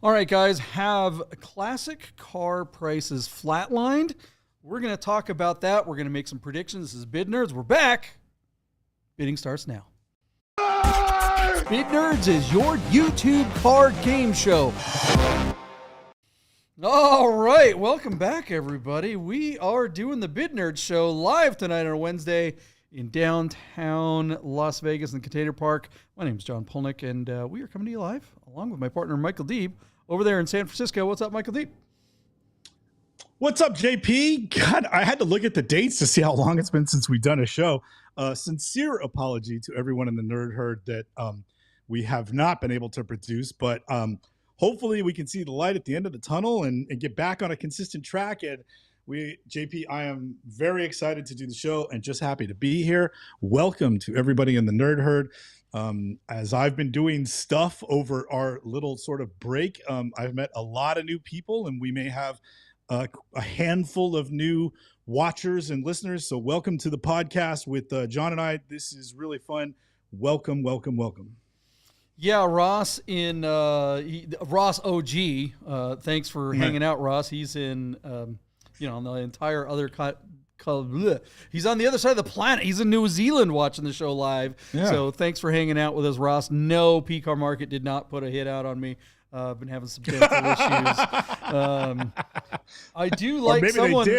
All right, guys, have classic car prices flatlined? We're going to talk about that. We're going to make some predictions. This is Bid Nerds. We're back. Bidding starts now. Bid Nerds is your YouTube car game show. All right, welcome back, everybody. We are doing the Bid Nerds show live tonight on a Wednesday in downtown Las Vegas in Container Park. My name is John Polnik, and we are coming to you live along with my partner, Michael Deeb, over there in San Francisco. What's up, Michael Deeb? What's up, JP? God, I had to look at the dates to see how long it's been since we've done a show. Sincere apology to everyone in the nerd herd that we have not been able to produce, but hopefully we can see the light at the end of the tunnel and get back on a consistent track. And JP, I am very excited to do the show and just happy to be here. Welcome to everybody in the nerd herd. As I've been doing stuff over our little sort of break, I've met a lot of new people, and we may have a handful of new watchers and listeners. So welcome to the podcast with John and I. This is really fun. Welcome, welcome, welcome. Yeah, Ross Ross OG. Thanks for hanging out, Ross. He's in, on the entire other he's on the other side of the planet. He's in New Zealand watching the show live. Yeah. So thanks for hanging out with us, Ross. No, P-Car Market did not put a hit out on me. I've been having some dental issues. I do like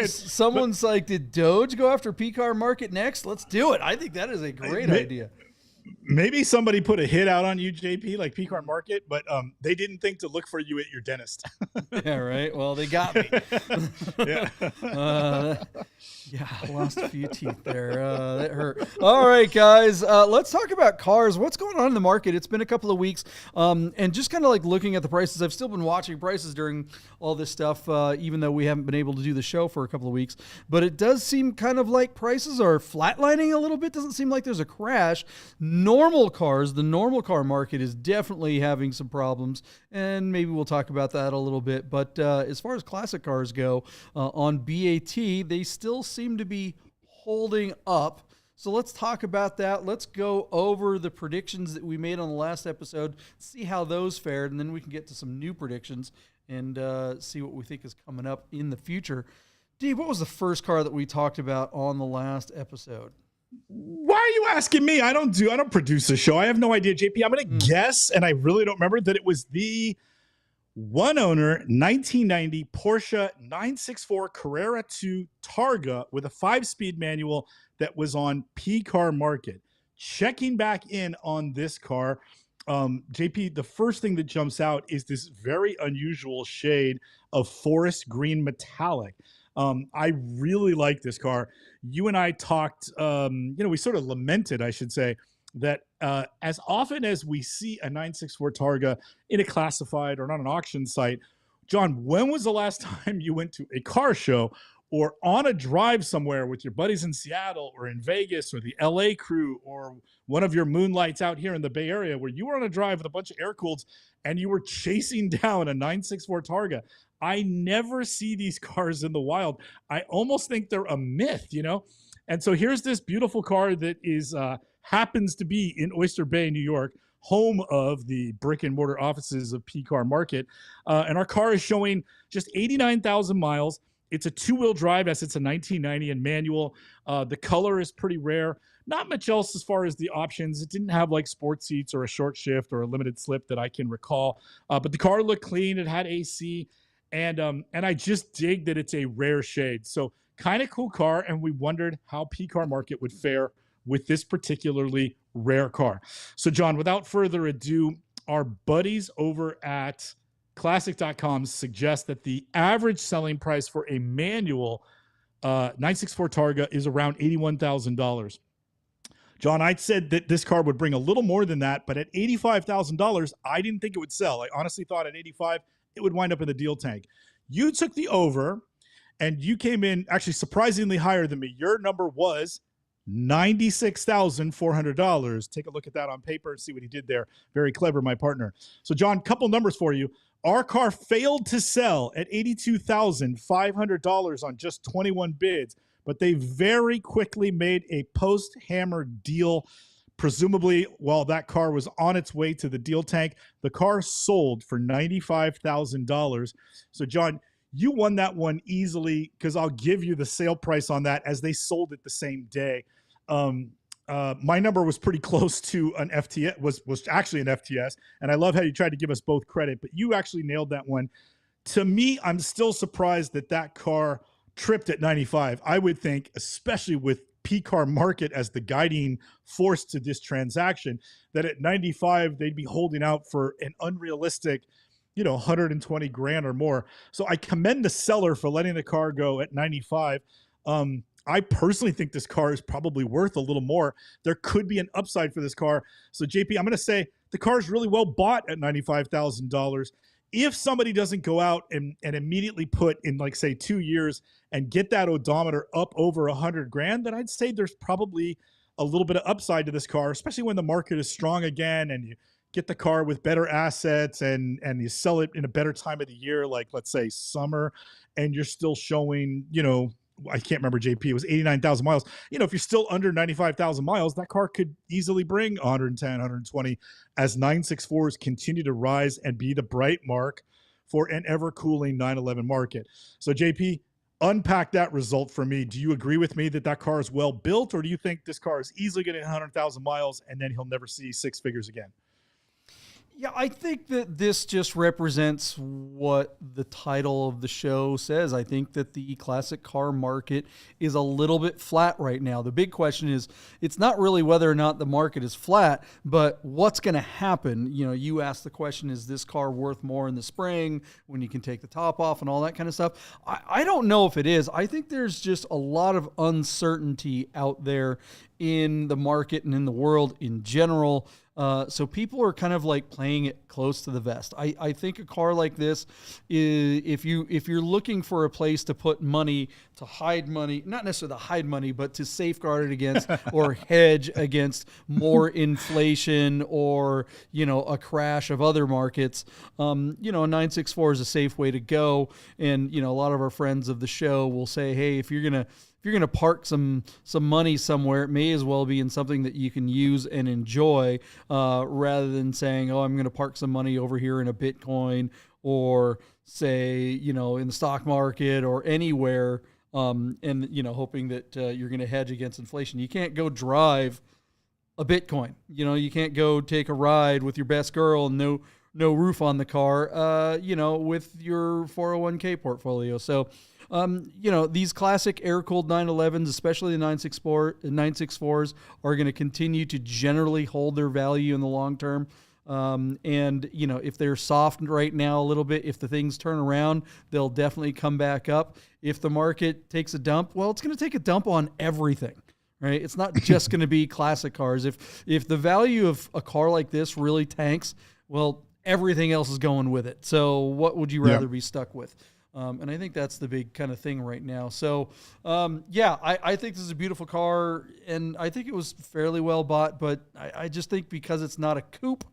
someone's like, did Doge go after P-Car Market next? Let's do it. I think that is a great idea. Maybe somebody put a hit out on you, JP, like P-Car Market, but they didn't think to look for you at your dentist. Yeah, right. Well, they got me. Yeah. I lost a few teeth there. That hurt. All right, guys, let's talk about cars. What's going on in the market? It's been a couple of weeks, and just kind of like looking at the prices. I've still been watching prices during all this stuff, even though we haven't been able to do the show for a couple of weeks. But it does seem kind of like prices are flatlining a little bit. Doesn't seem like there's a crash. Normal cars, the normal car market is definitely having some problems, and maybe we'll talk about that a little bit. But as far as classic cars go, on BAT, they still seem to be holding up. So let's talk about that. Let's go over the predictions that we made on the last episode, see how those fared, and then we can get to some new predictions and see what we think is coming up in the future. Dave, what was the first car that we talked about on the last episode? Why are you asking me? I don't produce a show. I have no idea, JP. I'm going to guess, and I really don't remember, that it was the one owner 1990 Porsche 964 Carrera 2 Targa with a 5-speed manual that was on P-Car Market. Checking back in on this car, JP, the first thing that jumps out is this very unusual shade of forest green metallic. I really like this car. You and I talked, we sort of lamented, I should say, that as often as we see a 964 Targa in a classified or on an auction site, John, when was the last time you went to a car show or on a drive somewhere with your buddies in Seattle or in Vegas or the LA crew or one of your moonlights out here in the Bay Area where you were on a drive with a bunch of air-cooleds and you were chasing down a 964 Targa? I never see these cars in the wild. I almost think they're a myth, And so here's this beautiful car that is happens to be in Oyster Bay, New York, home of the brick and mortar offices of P-Car Market. And our car is showing just 89,000 miles. It's a two-wheel drive, as it's a 1990 and manual. The color is pretty rare. Not much else as far as the options. It didn't have like sport seats or a short shift or a limited slip that I can recall. But the car looked clean. It had AC. And I just dig that it's a rare shade. So kind of cool car. And we wondered how P-Car Market would fare with this particularly rare car. So John, without further ado, our buddies over at Classic.com suggest that the average selling price for a manual 964 Targa is around $81,000. John, I said that this car would bring a little more than that, but at $85,000, I didn't think it would sell. I honestly thought at 85, it would wind up in the deal tank. You took the over, and you came in actually surprisingly higher than me. Your number was $96,400. Take a look at that on paper and see what he did there. Very clever, my partner. So, John, couple numbers for you. Our car failed to sell at $82,500 on just 21 bids, but they very quickly made a post-hammer deal Presumably, while that car was on its way to the deal tank, the car sold for $95,000. So, John, you won that one easily because I'll give you the sale price on that as they sold it the same day. My number was pretty close to an FTS, was actually an FTS, and I love how you tried to give us both credit, but you actually nailed that one. To me, I'm still surprised that car tripped at 95. I would think, especially with P-car market as the guiding force to this transaction, that at 95 they'd be holding out for an unrealistic 120 grand or more. So I commend the seller for letting the car go at 95. I personally think this car is probably worth a little more. There could be an upside for this car. So JP, I'm going to say the car is really well bought at $95,000. If somebody doesn't go out and immediately put in, like, say, 2 years and get that odometer up over 100 grand, then I'd say there's probably a little bit of upside to this car, especially when the market is strong again and you get the car with better assets and you sell it in a better time of the year, like, let's say, summer, and you're still showing, I can't remember, JP, it was 89,000 miles. If you're still under 95,000 miles, that car could easily bring 110, 120 as 964s continue to rise and be the bright mark for an ever cooling 911 market. So JP, unpack that result for me. Do you agree with me that car is well built, or do you think this car is easily getting 100,000 miles and then he'll never see six figures again? Yeah, I think that this just represents what the title of the show says. I think that the classic car market is a little bit flat right now. The big question is, it's not really whether or not the market is flat, but what's going to happen. You asked the question, is this car worth more in the spring when you can take the top off and all that kind of stuff? I don't know if it is. I think there's just a lot of uncertainty out there in the market and in the world in general. So people are kind of like playing it close to the vest. I think a car like this is, if you're looking for a place to put money, to hide money, not necessarily to hide money, but to safeguard it against or hedge against more inflation or, a crash of other markets, a 964 is a safe way to go. And, a lot of our friends of the show will say, hey, if you're going to park some money somewhere, it may as well be in something that you can use and enjoy, rather than saying, oh, I'm going to park some money over here in a Bitcoin or say, in the stock market or anywhere, and hoping that you're going to hedge against inflation. You can't go drive a Bitcoin. You can't go take a ride with your best girl and no roof on the car, with your 401k portfolio. So, these classic air-cooled 911s, especially the 964s, are going to continue to generally hold their value in the long term. And if they're soft right now a little bit, if the things turn around, they'll definitely come back up. If the market takes a dump, well, it's going to take a dump on everything, right? It's not just going to be classic cars. If the value of a car like this really tanks, well, everything else is going with it. So what would you rather be stuck with? And I think that's the big kind of thing right now. So, I think this is a beautiful car, and I think it was fairly well bought, but I just think because it's not a coupe,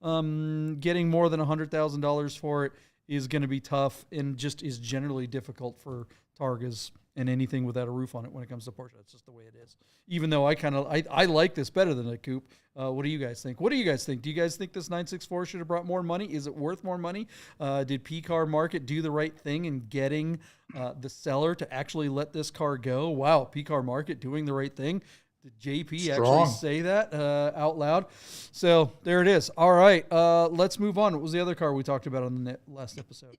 getting more than $100,000 for it is going to be tough and just is generally difficult for Targas and anything without a roof on it when it comes to Porsche. That's just the way it is. Even though I like this better than a coupe. What do you guys think? Do you guys think this 964 should have brought more money? Is it worth more money? Did P-Car Market do the right thing in getting the seller to actually let this car go? Wow, P-Car Market doing the right thing. Did JP actually say that out loud? So there it is. All right, let's move on. What was the other car we talked about on the last episode?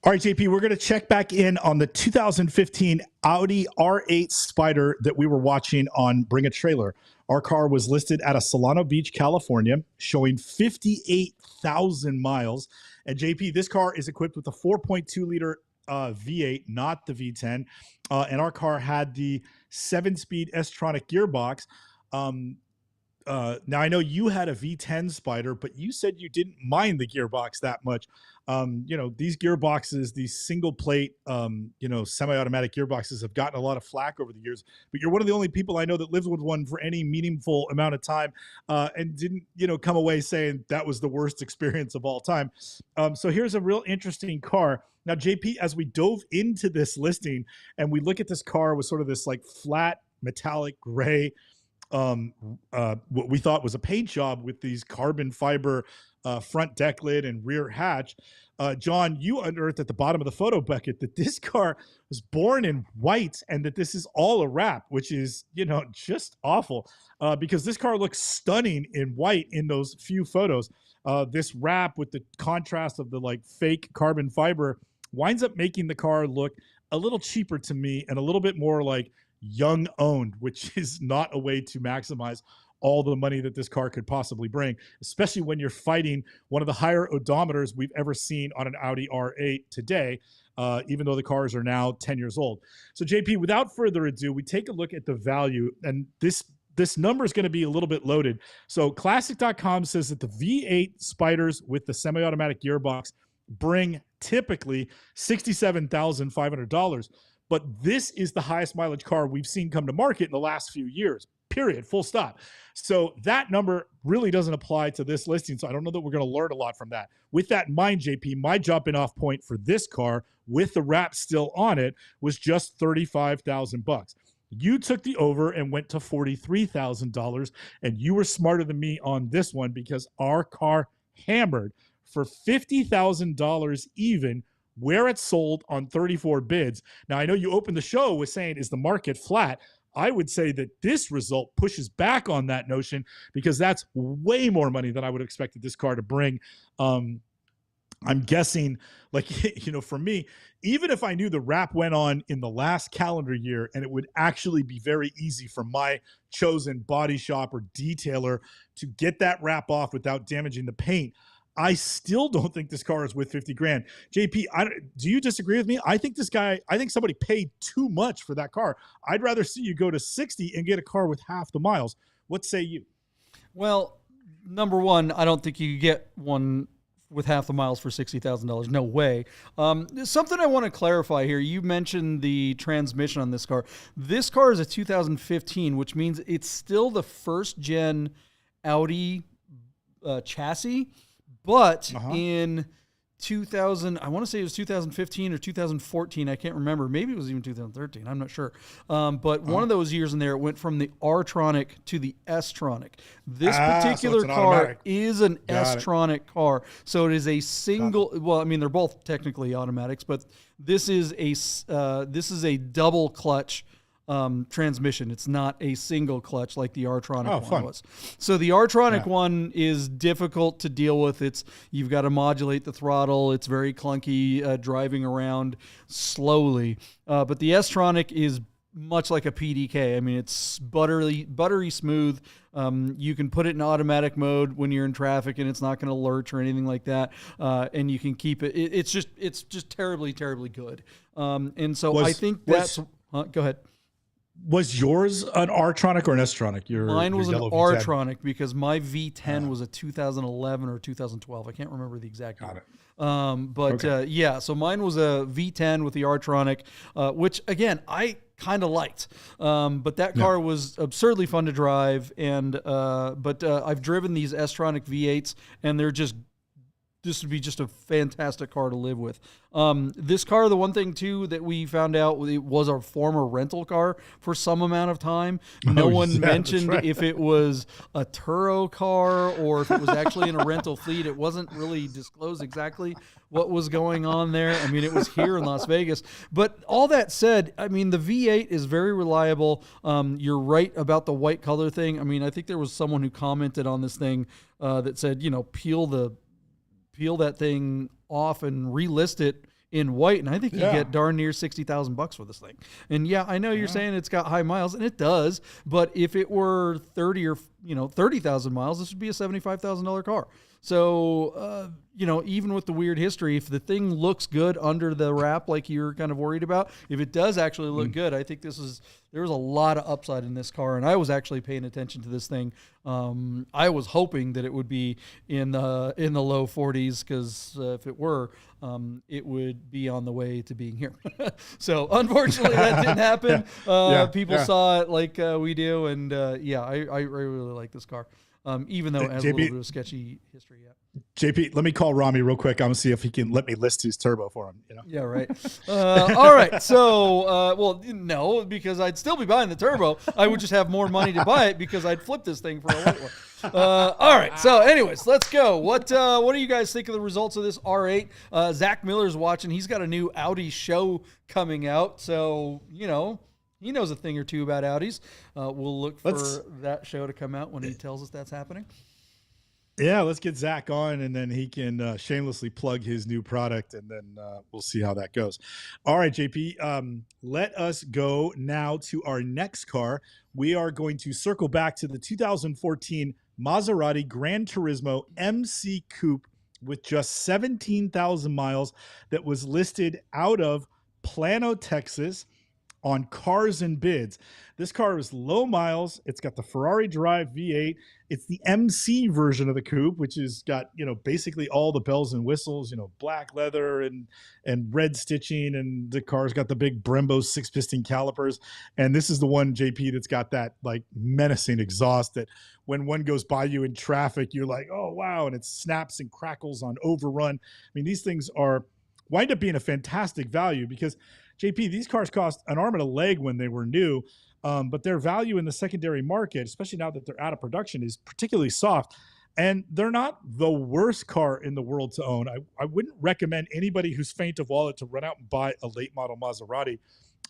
All right, JP, we're going to check back in on the 2015 Audi R8 Spider that we were watching on Bring a Trailer. Our car was listed at a Solano Beach, California, showing 58,000 miles. And JP, this car is equipped with a 4.2-liter V8, not the V10. And our car had the 7-speed S-Tronic gearbox. Now, I know you had a V10 Spider, but you said you didn't mind the gearbox that much. These gearboxes, these single plate, semi-automatic gearboxes have gotten a lot of flack over the years, but you're one of the only people I know that lived with one for any meaningful amount of time, and didn't, come away saying that was the worst experience of all time. So here's a real interesting car. Now, JP, as we dove into this listing and we look at this car with sort of this like flat metallic gray, what we thought was a paint job with these carbon fiber front deck lid and rear hatch. John, you unearthed at the bottom of the photo bucket that this car was born in white and that this is all a wrap, which is, just awful because this car looks stunning in white in those few photos. This wrap with the contrast of the fake carbon fiber winds up making the car look a little cheaper to me and a little bit more like young owned, which is not a way to maximize all the money that this car could possibly bring, especially when you're fighting one of the higher odometers we've ever seen on an Audi R8 today, even though the cars are now 10 years old. So JP, without further ado, we take a look at the value, and this number is going to be a little bit loaded. So Classic.com says that the V8 Spiders with the semi-automatic gearbox bring typically $67,500. But this is the highest mileage car we've seen come to market in the last few years, period, full stop. So that number really doesn't apply to this listing. So I don't know that we're going to learn a lot from that. With that in mind, JP, my jumping off point for this car with the wrap still on it was just $35,000. You took the over and went to $43,000, and you were smarter than me on this one because our car hammered for $50,000 even where it sold on 34 bids. Now, I know you opened the show with saying, is the market flat? I would say that this result pushes back on that notion because that's way more money than I would have expected this car to bring. I'm guessing, for me, even if I knew the wrap went on in the last calendar year and it would actually be very easy for my chosen body shop or detailer to get that wrap off without damaging the paint, I still don't think this car is worth 50 grand. JP, do you disagree with me? I think somebody paid too much for that car. I'd rather see you go to 60 and get a car with half the miles. What say you? Well, number one, I don't think you get one with half the miles for $60,000. No way. Something I want to clarify here. You mentioned the transmission on this car. This car is a 2015, which means it's still the first gen Audi chassis. But in 2000, I want to say it was 2015 or 2014. I can't remember. Maybe it was even 2013. I'm not sure. But one of those years in there, it went from the R-Tronic to the S-Tronic. This particular car is an S-Tronic car. So it is a single, well, I mean, they're both technically automatics, but this is a double clutch transmission. It's not a single clutch like the R-Tronic one was. So the R-Tronic one is difficult to deal with. You've got to modulate the throttle. It's very clunky driving around slowly. But the S-Tronic is much like a PDK. I mean, it's buttery smooth. You can put it in automatic mode when you're in traffic and it's not going to lurch or anything like that. And you can keep it. It's just terribly, terribly good. And so I think that's, go ahead. Was yours an R-Tronic or an S-Tronic? Mine was an R-Tronic because my V10 was a 2011 or 2012. I can't remember the exact year. So mine was a V10 with the R-Tronic, which again, I kind of liked. But that car was absurdly fun to drive. And, I've driven these S-Tronic V8s and this would be just a fantastic car to live with. This car, the one thing too that we found out, it was a former rental car for some amount of time. No one mentioned if it was a Turo car or if it was actually in a rental fleet. It wasn't really disclosed exactly what was going on there. I mean, it was here in Las Vegas. But all that said, I mean, the V8 is very reliable. You're right about the white color thing. I mean, I think there was someone who commented on this thing that said, peel that thing off and relist it in white, and I think you get darn near $60,000 for this thing. And I know you're saying it's got high miles, and it does, but if it were 30 or 30,000 miles, this would be a $75,000 car. So, even with the weird history, if the thing looks good under the wrap, like you're kind of worried about, if it does actually look good, I think there was a lot of upside in this car. And I was actually paying attention to this thing. I was hoping that it would be in the low 40s because if it were, it would be on the way to being here. So unfortunately that didn't happen. People saw it like we do. And I really like this car. even though it has a little bit of sketchy history. Yeah. JP, let me call Rami real quick. I'm gonna see if he can let me list his turbo for him. You know? Yeah, right. All right. So, well, no, because I'd still be buying the turbo. I would just have more money to buy it because I'd flip this thing for a white one. All right. So, anyways, let's go. What do you guys think of the results of this R8? Zach Miller's watching. He's got a new Audi show coming out, so he knows a thing or two about Audis. We'll look for that show to come out when he tells us that's happening. Yeah, let's get Zach on, and then he can shamelessly plug his new product, and then we'll see how that goes. All right, JP, let us go now to our next car. We are going to circle back to the 2014 Maserati Gran Turismo MC Coupe with just 17,000 miles that was listed out of Plano, Texas, on Cars and Bids. This car is low miles. It's got the Ferrari Drive V8. It's the MC version of the coupe, which has got, basically all the bells and whistles, black leather and red stitching. And the car's got the big Brembo 6-piston calipers. And this is the one, JP, that's got that like menacing exhaust that when one goes by you in traffic, you're like, oh, wow. And it snaps and crackles on overrun. I mean, these things wind up being a fantastic value because JP, these cars cost an arm and a leg when they were new, but their value in the secondary market, especially now that they're out of production, is particularly soft. And they're not the worst car in the world to own. I wouldn't recommend anybody who's faint of wallet to run out and buy a late model Maserati.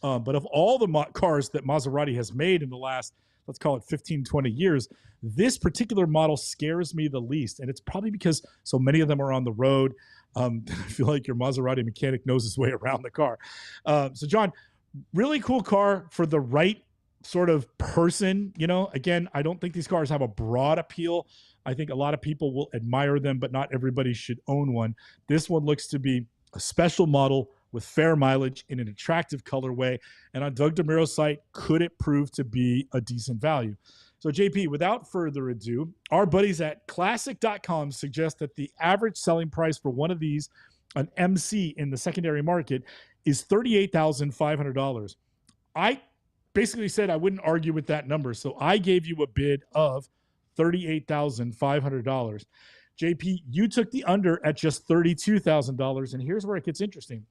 But of all the cars that Maserati has made in the last, let's call it 15, 20 years, this particular model scares me the least. And it's probably because so many of them are on the road. I feel like your Maserati mechanic knows his way around the car. So, John, really cool car for the right sort of person. Again, I don't think these cars have a broad appeal. I think a lot of people will admire them, but not everybody should own one. This one looks to be a special model with fair mileage in an attractive colorway. And on Doug DeMuro's site, could it prove to be a decent value? So, JP, without further ado, our buddies at Classic.com suggest that the average selling price for one of these, an MC in the secondary market, is $38,500. I basically said I wouldn't argue with that number, so I gave you a bid of $38,500. JP, you took the under at just $32,000, and here's where it gets interesting.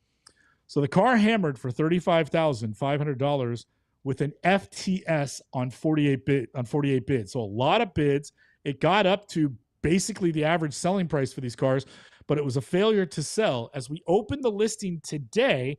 So the car hammered for $35,500 with an FTS on 48 bids. So a lot of bids. It got up to basically the average selling price for these cars, but it was a failure to sell. As we open the listing today,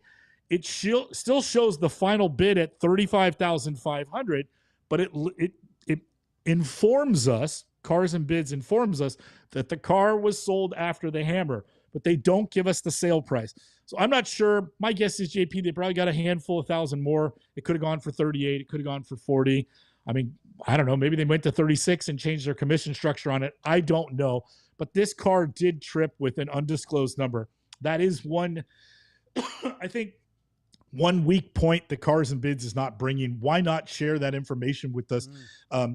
it still shows the final bid at $35,500, but it informs us, Cars and Bids informs us that the car was sold after the hammer, but they don't give us the sale price. So I'm not sure. My guess is, JP, they probably got a handful of thousand more. It could have gone for 38. It could have gone for 40. I mean, I don't know. Maybe they went to 36 and changed their commission structure on it. I don't know. But this car did trip with an undisclosed number. That is one, I think, one weak point that Cars and Bids is not bringing. Why not share that information with us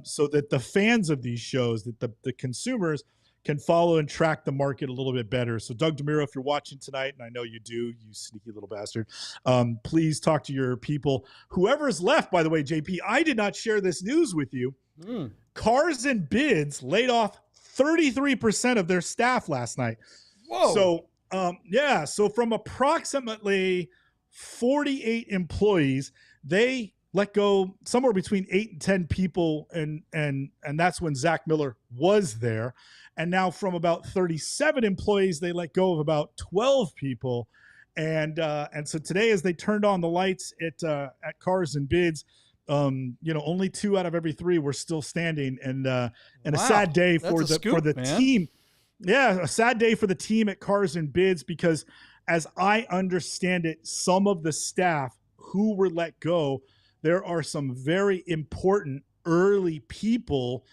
so that the fans of these shows, that the consumers can follow and track the market a little bit better. So Doug DeMuro, if you're watching tonight, and I know you do, you sneaky little bastard, please talk to your people. Whoever's left, by the way, JP, I did not share this news with you. Cars and Bids laid off 33% of their staff last night. Whoa. So, so from approximately 48 employees, they let go somewhere between 8 and 10 people, and that's when Zach Miller was there. And now from about 37 employees, they let go of about 12 people. And so today, as they turned on the lights at Cars and Bids, only 2 out of every 3 were still standing, and a sad day for the team. Yeah, a sad day for the team at Cars and Bids, because as I understand it, some of the staff who were let go, there are some very important early people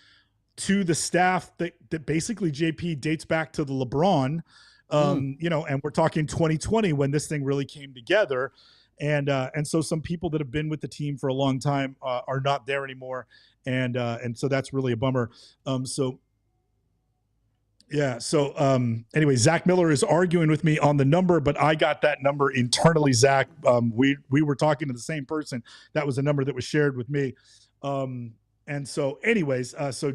to the staff that basically, JP, dates back to the LeBron, and we're talking 2020 when this thing really came together. And so some people that have been with the team for a long time are not there anymore. And so that's really a bummer. Anyway, Zach Miller is arguing with me on the number, but I got that number internally, Zach. We were talking to the same person. That was a number that was shared with me. And so anyways, so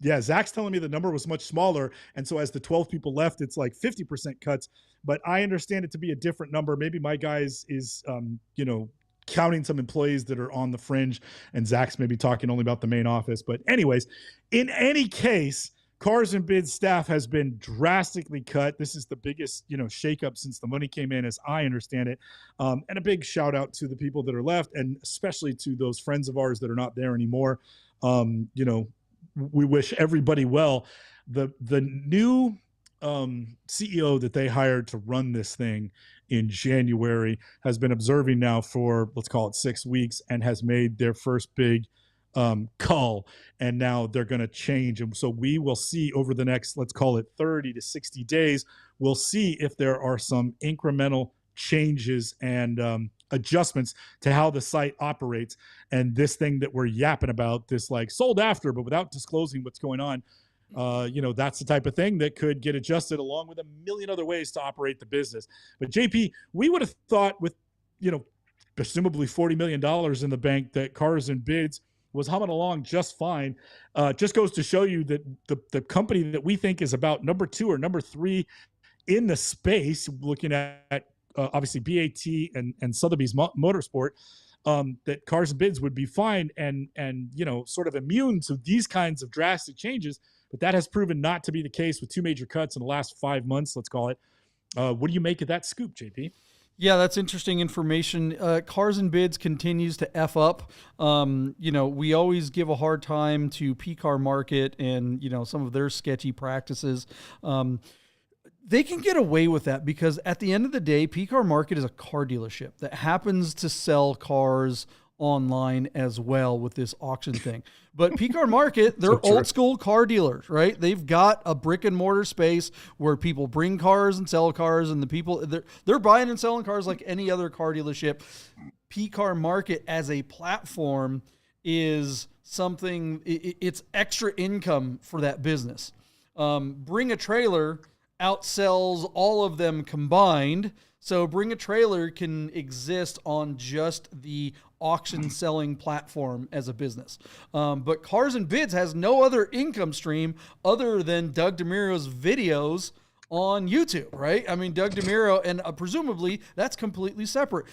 Yeah, Zach's telling me the number was much smaller, and so as the 12 people left, it's like 50% cuts. But I understand it to be a different number. Maybe my guys is, counting some employees that are on the fringe, and Zach's maybe talking only about the main office. But anyways, in any case, Cars and Bids staff has been drastically cut. This is the biggest, shakeup since the money came in, as I understand it. And a big shout out to the people that are left, and especially to those friends of ours that are not there anymore. We wish everybody well. The new CEO that they hired to run this thing in January has been observing now for, let's call it 6 weeks, and has made their first big call, and now they're going to change. And so we will see over the next, let's call it 30 to 60 days, we'll see if there are some incremental changes and adjustments to how the site operates. And this thing that we're yapping about, this like sold after, but without disclosing what's going on, that's the type of thing that could get adjusted along with a million other ways to operate the business. But JP, we would have thought with, presumably $40 million in the bank, that Cars and Bids was humming along just fine. Just goes to show you that the company that we think is about number 2 or number 3 in the space, looking at obviously BAT and Sotheby's Motorsport, that Cars and Bids would be fine and sort of immune to these kinds of drastic changes. But that has proven not to be the case with 2 major cuts in the last 5 months, let's call it. What do you make of that scoop, JP? Yeah, that's interesting information. Cars and Bids continues to F up. We always give a hard time to P-Car Market and, some of their sketchy practices. They can get away with that because at the end of the day, P-Car Market is a car dealership that happens to sell cars online as well with this auction thing. But P-Car Market, they're old school car dealers, right? They've got a brick and mortar space where people bring cars and sell cars, and the people they're buying and selling cars like any other car dealership. P-Car Market as a platform is something, it's extra income for that business. Bring a Trailer outsells all of them combined. So Bring a Trailer can exist on just the auction selling platform as a business. But Cars and Bids has no other income stream other than Doug DeMuro's videos on YouTube, right? I mean, Doug DeMuro, and presumably that's completely separate.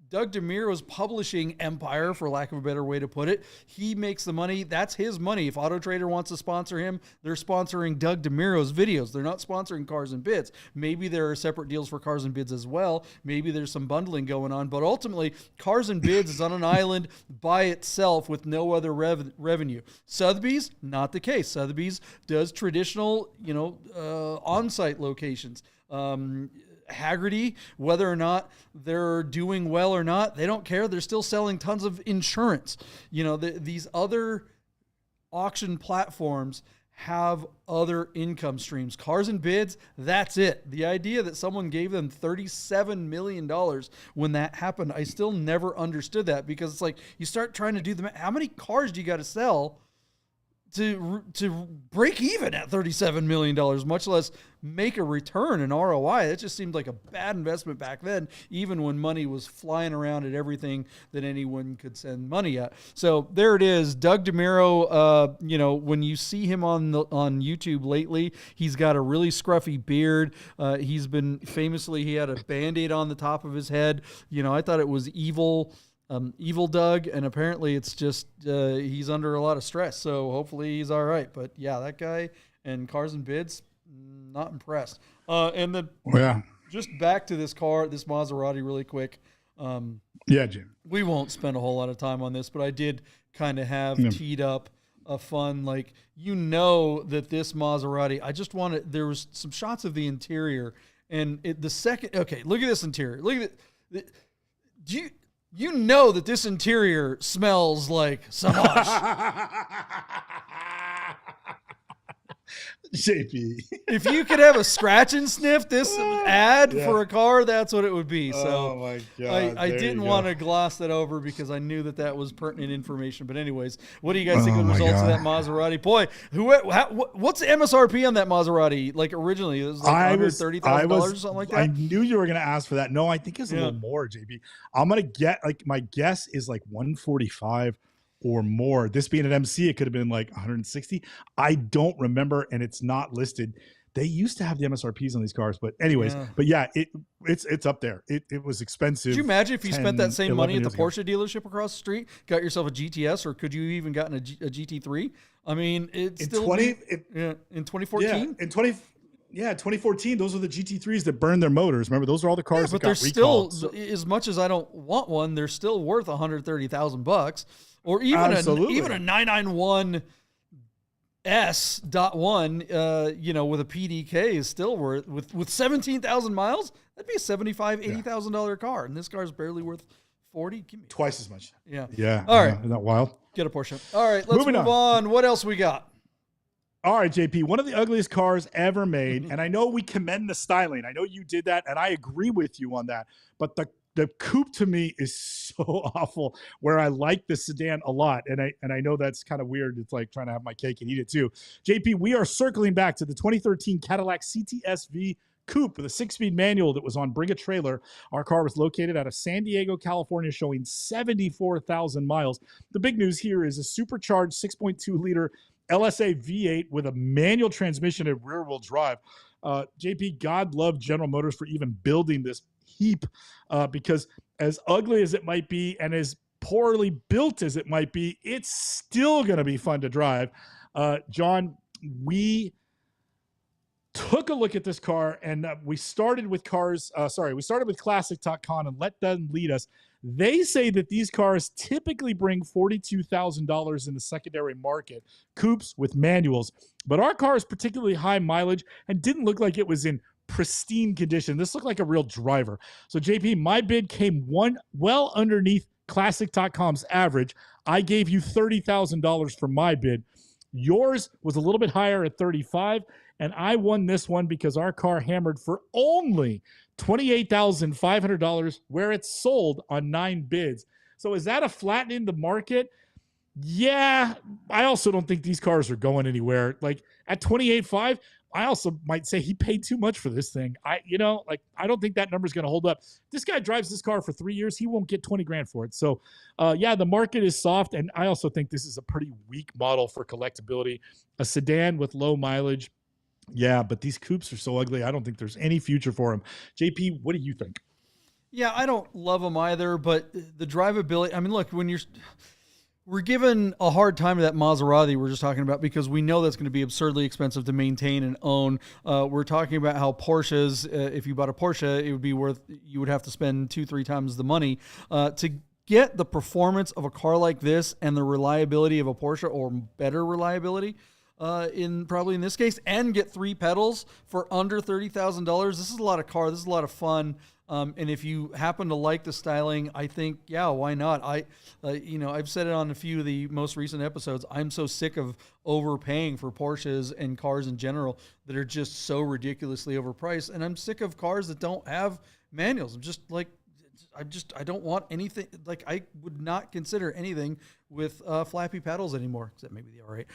Doug DeMuro's publishing empire, for lack of a better way to put it, he makes the money. That's his money. If Auto Trader wants to sponsor him, they're sponsoring Doug DeMuro's videos. They're not sponsoring Cars and Bids. Maybe there are separate deals for Cars and Bids as well. Maybe there's some bundling going on. But ultimately, Cars and Bids is on an island by itself with no other revenue. Sotheby's, not the case. Sotheby's does traditional, on-site locations. Haggerty, whether or not they're doing well or not, they don't care. They're still selling tons of insurance. These other auction platforms have other income streams. Cars and Bids, that's it. The idea that someone gave them $37 million when that happened, I still never understood that, because it's like you start trying to do the math. How many cars do you got to sell to break even at $37 million, much less make a return, an ROI? That just seemed like a bad investment back then, even when money was flying around at everything that anyone could send money at. So there it is. Doug DeMuro, when you see him on YouTube lately, he's got a really scruffy beard. He's been he had a Band-Aid on the top of his head. I thought it was evil Doug, and apparently it's just he's under a lot of stress, so hopefully he's all right. But yeah, that guy and Cars and Bids, not impressed. And then just back to this Maserati really quick. Jim, we won't spend a whole lot of time on this, but I did kind of have teed up a fun, that this Maserati, there was some shots of the interior, and look at this interior. Look at it. You know that this interior smells like Samaj. JP. If you could have a scratch and sniff this ad for a car, that's what it would be. So oh my God, I didn't want to gloss that over because I knew that was pertinent information. But anyways, what do you guys think of the results of that Maserati? Boy, what's the MSRP on that Maserati? Like originally, it was like $130,000 or something like that. I knew you were going to ask for that. No, I think it's a little more, JP. I'm going to get my guess is like 145. or more. This being an MC, it could have been like 160. I don't remember, and it's not listed. They used to have the MSRPs on these cars, but anyways, but yeah, it's up there. It was expensive. Could you imagine if you spent that same money at the Porsche ago. dealership across the street, got yourself a GTS, or could you even gotten a GT3? I mean, it's still in 2014. In 2014, those are the GT3s that burned their motors. Remember, those are all the cars that got recalled. Still, as much as I don't want one, they're still worth $130,000, or even a 991 S.1, you know, with a PDK is still worth with 17,000 miles. That'd be a $80,000 car, and this car's barely worth 40. Give me twice as much. Yeah. All right, isn't that wild? Get a Porsche. All right, let's move on. What else we got? All right, JP, one of the ugliest cars ever made, and I know we commend the styling. I know you did that, and I agree with you on that. But the coupe to me is so awful, where I like the sedan a lot, and I know that's kind of weird. It's like trying to have my cake and eat it too. JP, we are circling back to the 2013 Cadillac CTS-V coupe with a 6-speed manual that was on Bring a Trailer. Our car was located out of San Diego, California, showing 74,000 miles. The big news here is a supercharged 6.2-liter LSA V8 with a manual transmission and rear-wheel drive. JP, God love General Motors for even building this heap, because as ugly as it might be and as poorly built as it might be, it's still going to be fun to drive. John, we took a look at this car, and we started with classic.com and let them lead us. They say that these cars typically bring $42,000 in the secondary market, coupes with manuals, but our car is particularly high mileage and didn't look like it was in pristine condition. This looked like a real driver. So JP, my bid came well underneath classic.com's average. I gave you $30,000 for my bid. Yours was a little bit higher at 35, and I won this one because our car hammered for only $28,500, where it's sold on 9 bids. So is that a flattening the market? Yeah, I also don't think these cars are going anywhere. Like at 28.5, I also might say he paid too much for this thing. I don't think that number is going to hold up. This guy drives this car for 3 years. He won't get 20 grand for it. So yeah, the market is soft. And I also think this is a pretty weak model for collectability. A sedan with low mileage. Yeah, but these coupes are so ugly. I don't think there's any future for them. JP, what do you think? Yeah, I don't love them either, but the drivability, I mean, look, we're given a hard time to that Maserati we're just talking about, because we know that's going to be absurdly expensive to maintain and own. We're talking about how Porsches, if you bought a Porsche, it would be you would have to spend 2-3 times the money to get the performance of a car like this and the reliability of a Porsche, or better reliability in this case, and get 3 pedals for under $30,000. This is a lot of car. This is a lot of fun. And if you happen to like the styling, I think, yeah, why not? I've said it on a few of the most recent episodes. I'm so sick of overpaying for Porsches and cars in general that are just so ridiculously overpriced. And I'm sick of cars that don't have manuals. I don't want anything. Like, I would not consider anything with flappy pedals anymore, except maybe the R8.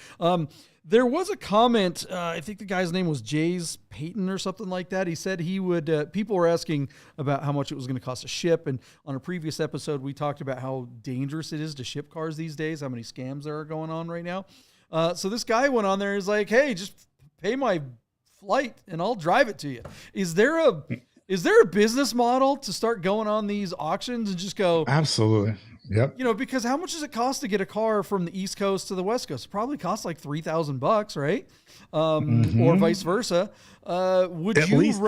There was a comment, I think the guy's name was Jays Payton or something like that. He said he would, people were asking about how much it was going to cost to ship. And on a previous episode, we talked about how dangerous it is to ship cars these days, how many scams there are going on right now. So this guy went on there and was like, hey, just pay my flight and I'll drive it to you. Is there a business model to start going on these auctions and just go? Absolutely. Yep. Because how much does it cost to get a car from the East Coast to the West Coast? It probably costs like $3,000, right? Or vice versa. Would at you least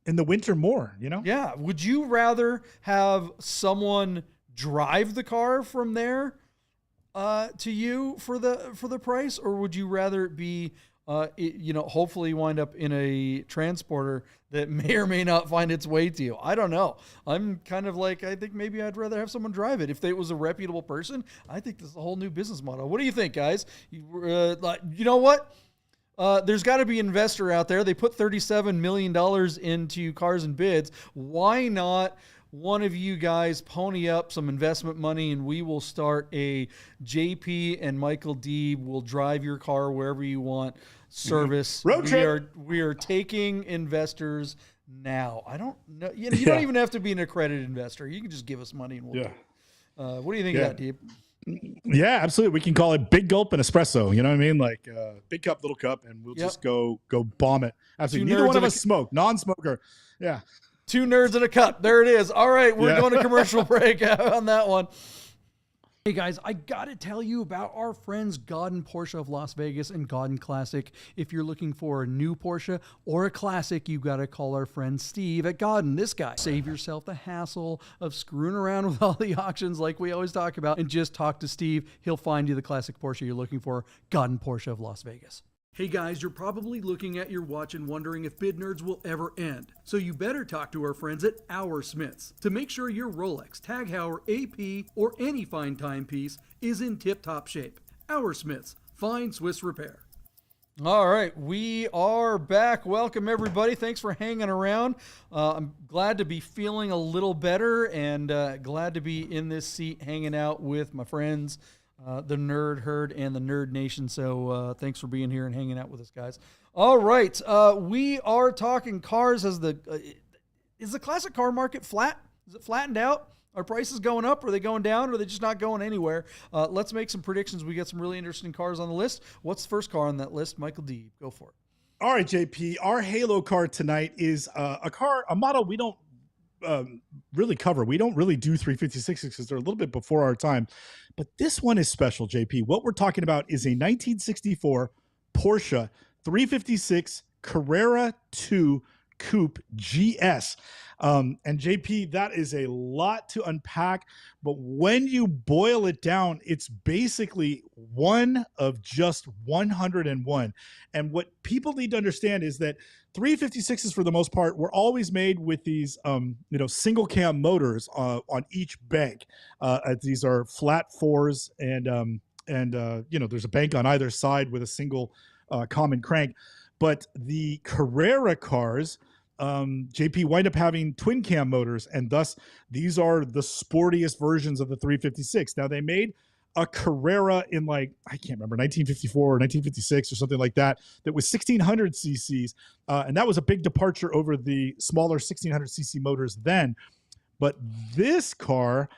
in the winter more, Yeah. Would you rather have someone drive the car from there to you for the price, or would you rather it be hopefully wind up in a transporter that may or may not find its way to you? I don't know. I'm kind of like, I think maybe I'd rather have someone drive it. If it was a reputable person, I think this is a whole new business model. What do you think, guys? You know what? There's got to be an investor out there. They put $37 million into Cars and Bids. Why not one of you guys pony up some investment money, and we will start a JP and Michael Deeb will drive your car wherever you want service. Road trip. We are taking investors now. I don't know. You don't even have to be an accredited investor. You can just give us money and we'll do it. What do you think of that, Deeb? Yeah, absolutely. We can call it big gulp and espresso. You know what I mean? Like big cup, little cup, and we'll just go bomb it. Absolutely. Neither one of us smoke. Non-smoker. Yeah. Two nerds in a cup. There it is. All right, we're going to commercial break on that one. Hey guys, I gotta tell you about our friends Godden Porsche of Las Vegas and Godden Classic. If you're looking for a new Porsche or a classic, you gotta call our friend Steve at Godden. This guy. Save yourself the hassle of screwing around with all the auctions like we always talk about, and just talk to Steve. He'll find you the classic Porsche you're looking for. Godden Porsche of Las Vegas. Hey guys, you're probably looking at your watch and wondering if Bid Nerds will ever end. So you better talk to our friends at Our Smiths to make sure your Rolex, Tag Heuer, AP, or any fine timepiece is in tip-top shape. Our Smiths, fine Swiss repair. All right, we are back. Welcome everybody. Thanks for hanging around. I'm glad to be feeling a little better and glad to be in this seat hanging out with my friends. The Nerd Herd and the Nerd Nation. So thanks for being here and hanging out with us, guys. All right, we are talking cars. Is the classic car market flat? Is it flattened out? Are prices going up? Are they going down? Or are they just not going anywhere? Let's make some predictions. We got some really interesting cars on the list. What's the first car on that list? Michael Deeb, go for it. All right, JP. Our Halo car tonight is a model we don't really cover. We don't really do 356s because they're a little bit before our time. But this one is special, JP. What we're talking about is a 1964 Porsche 356 Carrera 2 Coupe GS. And JP, that is a lot to unpack. But when you boil it down, it's basically one of just 101. And what people need to understand is that 356s, for the most part, were always made with these, single cam motors on each bank. These are flat fours, and there's a bank on either side with a single common crank. But the Carrera cars, JP, wind up having twin cam motors, and thus these are the sportiest versions of the 356. Now, they made a Carrera in, like, I can't remember, 1954 or 1956 or something like that, that was 1600 cc's. And that was a big departure over the smaller 1600 cc motors then. But this car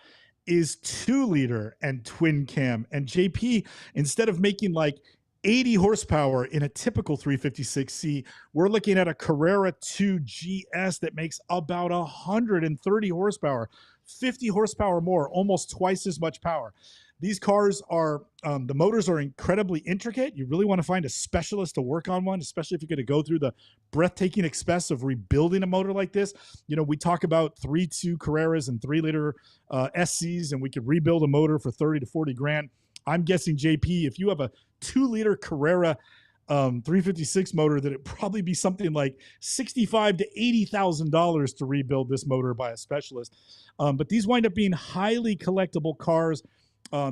is 2-liter and twin cam. And JP, instead of making like 80 horsepower in a typical 356C, we're looking at a Carrera 2 GS that makes about 130 horsepower, 50 horsepower more, almost twice as much power. These cars are, the motors are incredibly intricate. You really want to find a specialist to work on one, especially if you're going to go through the breathtaking expense of rebuilding a motor like this. You know, we talk about 3.2 Carreras and 3-liter SCs, and we could rebuild a motor for 30 to 40 grand. I'm guessing, JP, if you have a 2-liter Carrera 356 motor, that it'd probably be something like $65,000 to $80,000 to rebuild this motor by a specialist. But these wind up being highly collectible cars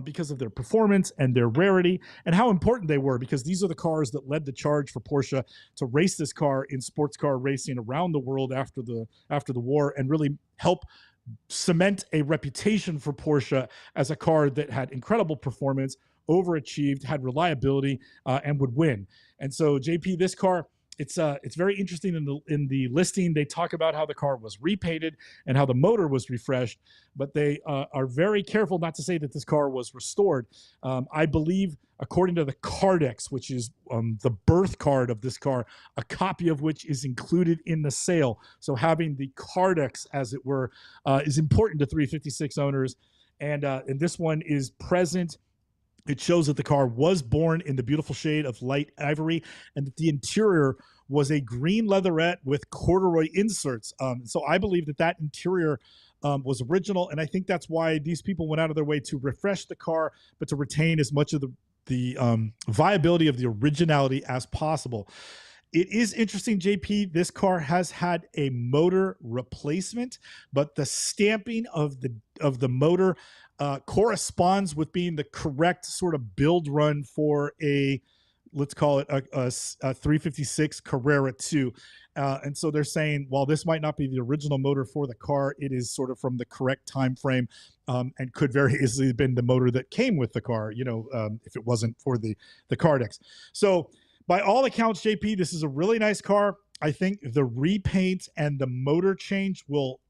because of their performance and their rarity and how important they were, because these are the cars that led the charge for Porsche to race this car in sports car racing around the world after the war, and really help cement a reputation for Porsche as a car that had incredible performance, overachieved, had reliability, and would win. And so, JP, this car, it's very interesting. In the listing, they talk about how the car was repainted and how the motor was refreshed, but they are very careful not to say that this car was restored. I believe, according to the Cardex, which is the birth card of this car, a copy of which is included in the sale. So having the Cardex, as it were, is important to 356 owners. And this one is present. It shows that the car was born in the beautiful shade of light ivory, and that the interior was a green leatherette with corduroy inserts. So I believe that interior was original, and I think that's why these people went out of their way to refresh the car, but to retain as much of the viability of the originality as possible. It is interesting, JP, this car has had a motor replacement, but the stamping of the motor corresponds with being the correct sort of build run for a, let's call it a 356 Carrera 2. And so they're saying, while this might not be the original motor for the car, it is sort of from the correct time frame, and could very easily have been the motor that came with the car, if it wasn't for the Cardex. So by all accounts, JP, this is a really nice car. I think the repaint and the motor change will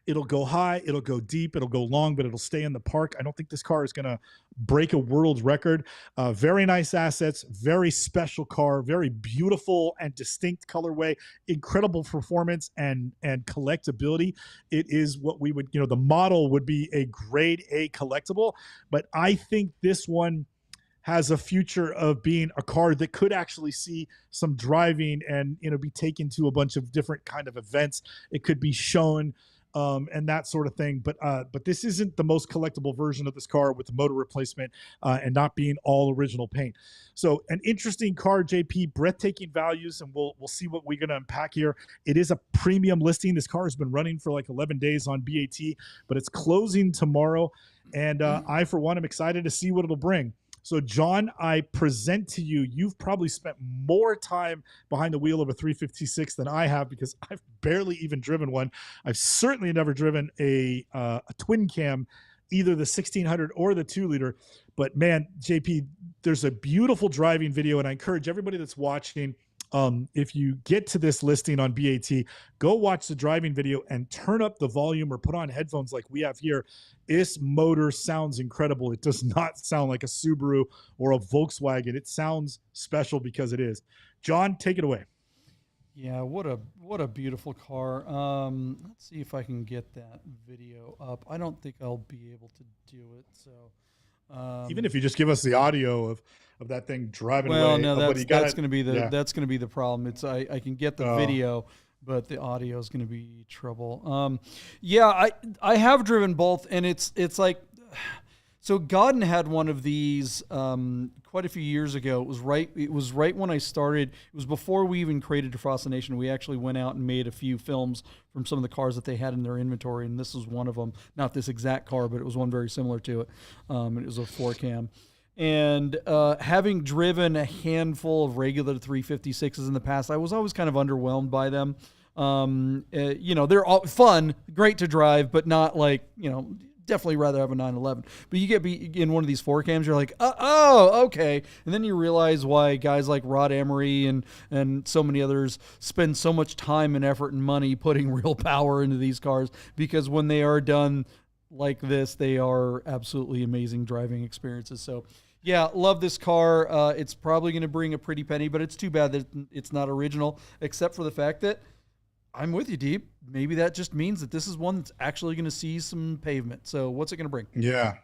it'll go high, it'll go deep, it'll go long, but it'll stay in the park. I don't think this car is going to break a world record. Very nice assets, very special car, very beautiful and distinct colorway, incredible performance and collectability. It is what we would, the model would be a grade A collectible, but I think this one has a future of being a car that could actually see some driving and, be taken to a bunch of different kind of events. It could be shown and that sort of thing. But this isn't the most collectible version of this car with the motor replacement and not being all original paint. So an interesting car, JP, breathtaking values, and we'll see what we're going to unpack here. It is a premium listing. This car has been running for like 11 days on BAT, but it's closing tomorrow. And I, for one, am excited to see what it'll bring. So, John, I present to you, you've probably spent more time behind the wheel of a 356 than I have because I've barely even driven one. I've certainly never driven a twin cam, either the 1600 or the 2-liter. But, man, JP, there's a beautiful driving video, and I encourage everybody that's watching, if you get to this listing on BAT, go watch the driving video and turn up the volume or put on headphones like we have here. This motor sounds incredible. It does not sound like a Subaru or a Volkswagen. It sounds special because it is. John, take it away. Yeah, what a beautiful car. Let's see if I can get that video up. I don't think I'll be able to do it. So even if you just give us the audio of that thing driving away. Well, no, that's going to be the problem. It's I can get the video, but the audio is going to be trouble. I have driven both, and it's like, so Godden had one of these quite a few years ago. It was right when I started. It was before we even created Defrost the Nation. We actually went out and made a few films from some of the cars that they had in their inventory, and this was one of them. Not this exact car, but it was one very similar to it. It was a 4-cam. And having driven a handful of regular 356s in the past, I was always kind of underwhelmed by them. They're all fun, great to drive, but not like, definitely rather have a 911. But you get in one of these 4-cams, you're like, okay. And then you realize why guys like Rod Emery and so many others spend so much time and effort and money putting real power into these cars, because when they are done like this, they are absolutely amazing driving experiences. So yeah, love this car. It's probably going to bring a pretty penny, but it's too bad that it's not original, except for the fact that I'm with you, Deeb. Maybe that just means that this is one that's actually going to see some pavement. So what's it going to bring? Yeah.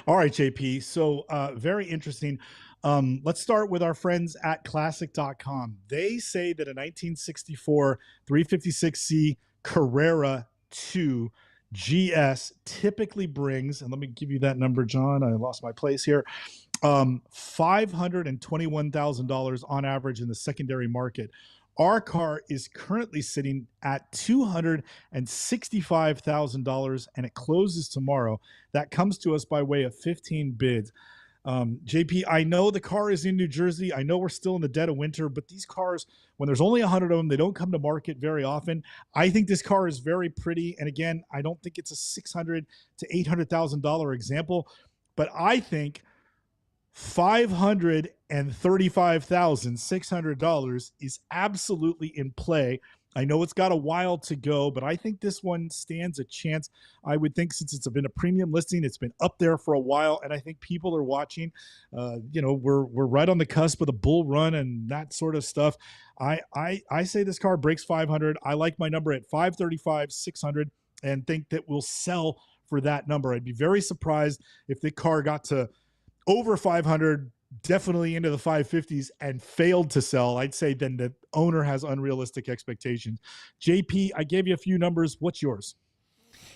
All right, JP. So very interesting. Let's start with our friends at classic.com. They say that a 1964 356C Carrera 2 GS typically brings, and let me give you that number, John. I lost my place here. $521,000 on average in the secondary market. Our car is currently sitting at $265,000, and it closes tomorrow. That comes to us by way of 15 bids. JP, I know the car is in New Jersey. I know we're still in the dead of winter, but these cars, when there's only 100 of them, they don't come to market very often. I think this car is very pretty. And again, I don't think it's a $600,000 to $800,000 example, but I think $535,600 is absolutely in play. I know it's got a while to go, but I think this one stands a chance. I would think, since it's been a premium listing, it's been up there for a while, and I think people are watching. We're right on the cusp of the bull run and that sort of stuff. I say this car breaks 500. I like my number at 535,600 and think that we'll sell for that number. I'd be very surprised if the car got to over 500, definitely into the 550s, and failed to sell. I'd say then the owner has unrealistic expectations. JP, I gave you a few numbers. What's yours?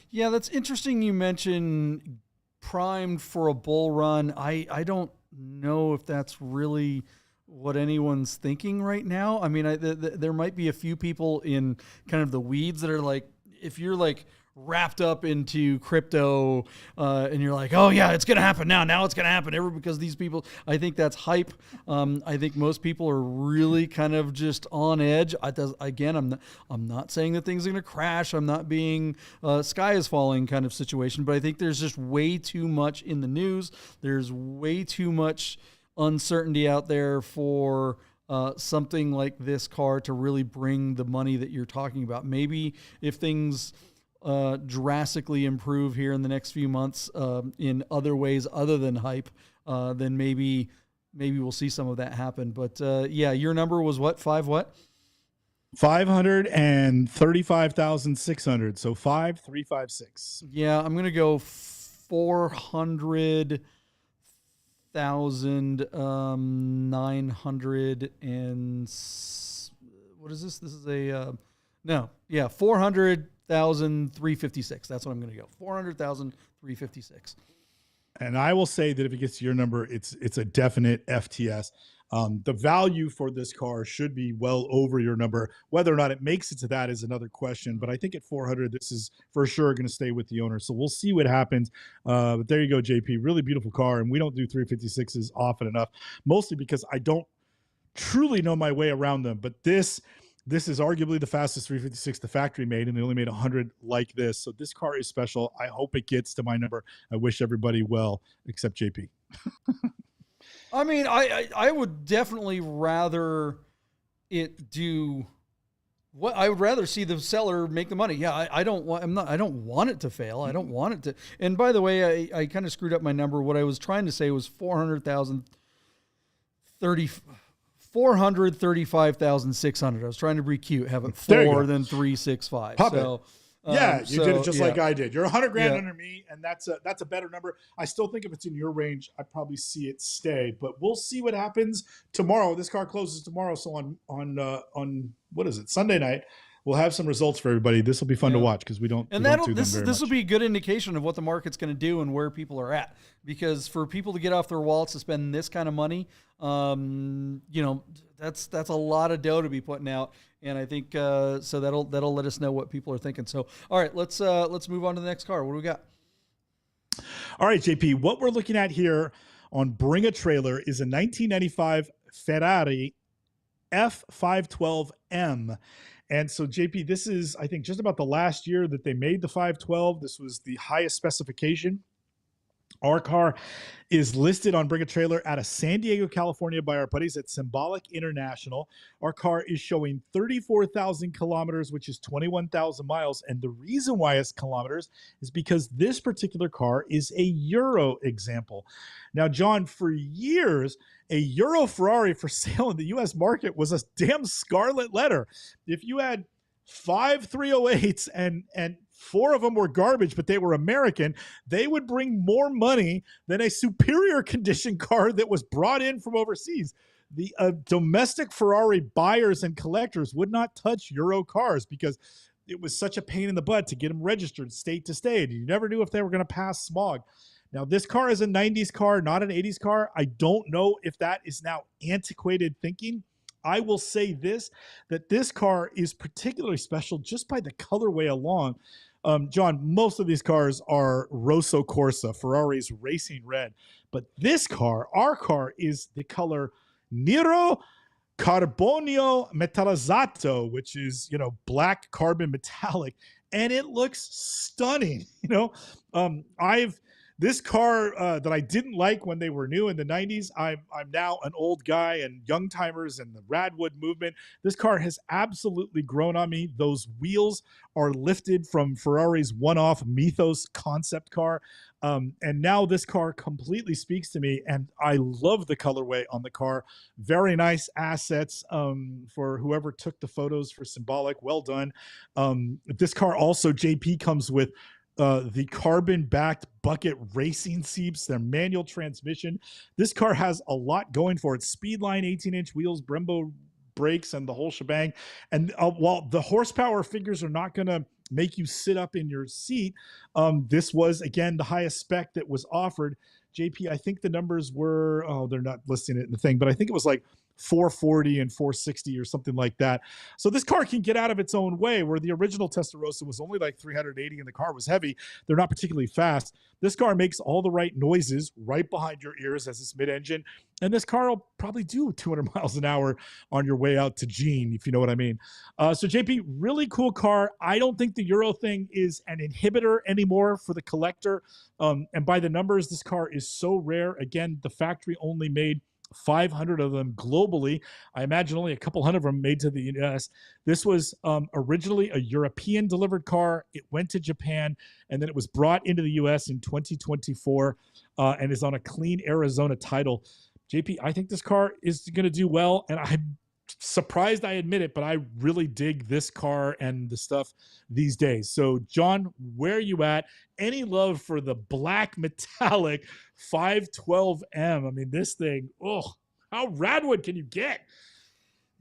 Yeah, that's interesting. You mentioned primed for a bull run. I don't know if that's really what anyone's thinking right now. I mean, there might be a few people in kind of the weeds that are like, if you're like wrapped up into crypto and you're like, oh yeah, it's gonna happen now it's gonna happen because these people, I think that's hype. I think most people are really kind of just on edge. I'm not saying that things are gonna crash. I'm not being sky is falling kind of situation, but I think there's just way too much in the news. There's way too much uncertainty out there for something like this car to really bring the money that you're talking about. Maybe if things drastically improve here in the next few months in other ways other than hype, then maybe we'll see some of that happen. But yeah, your number was what? 535,600. So 5356. Yeah, I'm gonna go 400,900 and what is this? This is a 400,356. That's what I'm gonna go. 400,356. And I will say that if it gets to your number, it's a definite FTS. The value for this car should be well over your number. Whether or not it makes it to that is another question. But I think at 400, this is for sure going to stay with the owner. So we'll see what happens. But there you go, JP. Really beautiful car. And we don't do 356s often enough, mostly because I don't truly know my way around them. But this is arguably the fastest 356 the factory made, and they only made 100 like this. So this car is special. I hope it gets to my number. I wish everybody well, except JP. I mean, I would definitely rather it do what I would rather see the seller make the money. Yeah, I don't want it to fail. I don't want it to. And by the way, I kind of screwed up my number. What I was trying to say was 435,600. I was trying to be cute, have it more than 365. Pop so it. Yeah, you did it just like I did. You're 100 grand Yeah. under me, and that's a better number. I still think if it's in your range, I'd probably see it stay, but we'll see what happens tomorrow. This car closes tomorrow, so on what is it, Sunday night, we'll have some results for everybody. This will be fun to watch because we don't. And this will be a good indication of what the market's going to do and where people are at. Because for people to get off their wallets to spend this kind of money, that's a lot of dough to be putting out. And I think so that'll let us know what people are thinking. So all right, let's move on to the next car. What do we got? All right, JP. What we're looking at here on Bring a Trailer is a 1995 Ferrari F512M. And so, JP, this is, I think, just about the last year that they made the 512. This was the highest specification. Our car is listed on Bring a Trailer out of San Diego, California by our buddies at Symbolic International. Our car is showing 34,000 kilometers, which is 21,000 miles. And the reason why it's kilometers is because this particular car is a Euro example. Now, John, for years, a Euro Ferrari for sale in the U.S. market was a damn scarlet letter. If you had 5 308s and 4 of them were garbage, but they were American, they would bring more money than a superior condition car that was brought in from overseas. The domestic Ferrari buyers and collectors would not touch Euro cars because it was such a pain in the butt to get them registered state to state. You never knew if they were going to pass smog. Now, this car is a 90s car, not an 80s car. I don't know if that is now antiquated thinking. I will say that this car is particularly special just by the colorway along. John, most of these cars are Rosso Corsa, Ferrari's racing red. But this car, our car, is the color Nero Carbonio Metallizzato, which is, black carbon metallic. And it looks stunning. This car that I didn't like when they were new in the 90s, I'm now an old guy and young timers and the Radwood movement. This car has absolutely grown on me. Those wheels are lifted from Ferrari's one-off Mythos concept car. And now this car completely speaks to me, and I love the colorway on the car. Very nice assets for whoever took the photos for Symbolic. Well done. This car also, JP, comes with the carbon-backed bucket racing seats, their manual transmission. This car has a lot going for it. Speedline 18-inch wheels, Brembo brakes, and the whole shebang. And while the horsepower figures are not going to make you sit up in your seat, this was, again, the highest spec that was offered. JP, I think the numbers were, they're not listing it in the thing, but I think it was like 440 and 460 or something like that. So this car can get out of its own way, where the original Testarossa was only like 380 and the car was heavy. They're not particularly fast. This car makes all the right noises right behind your ears as it's mid-engine. And this car will probably do 200 miles an hour on your way out to Gene, if you know what I mean. So JP, really cool car. I don't think the Euro thing is an inhibitor anymore for the collector. And by the numbers, this car is so rare. Again, the factory only made 500 of them globally. I imagine only a couple hundred of them made to the US. This was originally a European delivered car. It went to Japan, and then it was brought into the US in 2024 and is on a clean Arizona title. JP, I think this car is going to do well, and I'm surprised I admit it, but I really dig this car and the stuff these days. So, John, where are you at? Any love for the black metallic 512M? I mean, this thing, oh, how radwood can you get?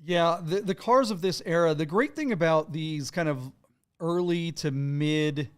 Yeah, the cars of this era, the great thing about these kind of early to mid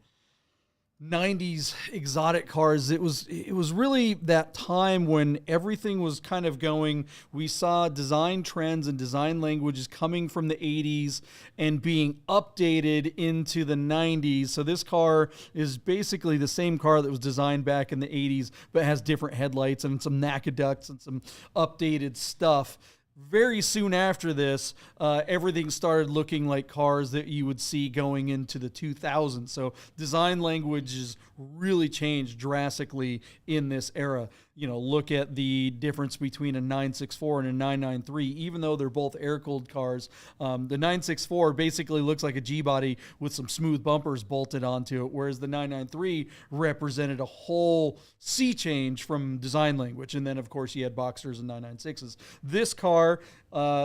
90s exotic cars, it was really that time when everything was kind of going. We saw design trends and design languages coming from the 80s and being updated into the 90s. So this car is basically the same car that was designed back in the 80s, but has different headlights and some aqueducts and some updated stuff. Very soon after this, everything started looking like cars that you would see going into the 2000s. So design languages really changed drastically in this era. You know, look at the difference between a 964 and a 993. Even though they're both air-cooled cars, the 964 basically looks like a G-body with some smooth bumpers bolted onto it, whereas the 993 represented a whole sea change from design language. And then, of course, you had Boxsters and 996s. This car,